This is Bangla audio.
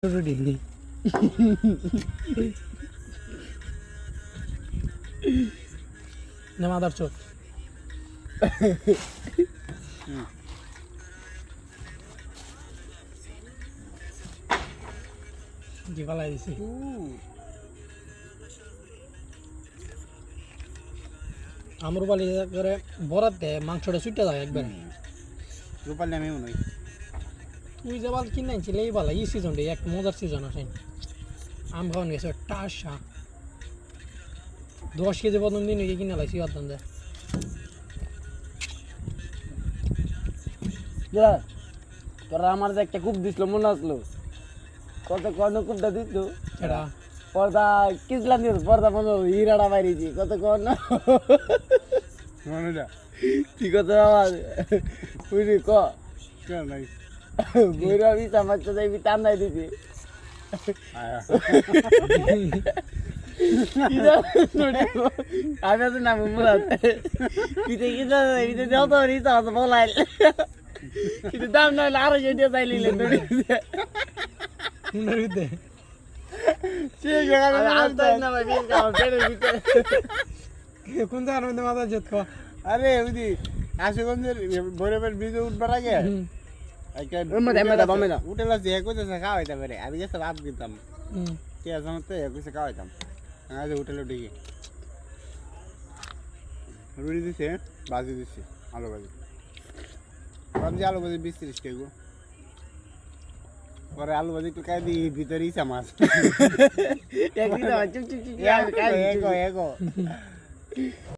Ready. Ne madar çok. Givala দিছি আমর বালি করে বরাত দে মাংসটা ছুটে যায় একবার রূপালি আমি মনে হয় তুই যে বাল কিনে আনছিলি এই বালা এই সিজনটা এক মজার সিজন আছে আম খাওয়ান গেছে টাসা 10 কেজি প্রথম দিন কিনে লাইছি আদান দে তোরা আমার যে একটা কূপ দিছিল মনে আসলো কত কর্ণ কূপটা দিত এটা পর্দা কিসলাম দিত পর্দা মনে হিরাটা বাইরেছি কত কর্ণ মনে না ঠিক আছে আমার বুঝলি ক কেন নাই বইরা বিষ আমার তো যাইবি টান্দাই দিছি আমি আছি না মুরাদ পিঠে কিনা পিঠে দেও তো রিতা আছে বলাই কিন্তু দাম নয় আরো যেটা চাইলিলেন হুনার দে কোন জায়গার মধ্যে মাথা জেত কো আরে বুঝি আশুগঞ্জের ভৈরবের ব্রিজে উঠবার আগে উঠে লাগছে এক হইতেছে খাওয়াইতে পারে আমি গেছে ভাত দিতাম কে আছে আমার তো এক হইছে খাওয়াইতাম আজ উঠেলে উঠে রুটি দিছে ভাজি দিচ্ছে আলু ভাজি ভাবছি আলু ভাজি 20-30 টাকা পরে আলু ভাজি একটু খাই দিই ভিতরে ইসা মাছ একদিন চুপ চুপ চুপ এগো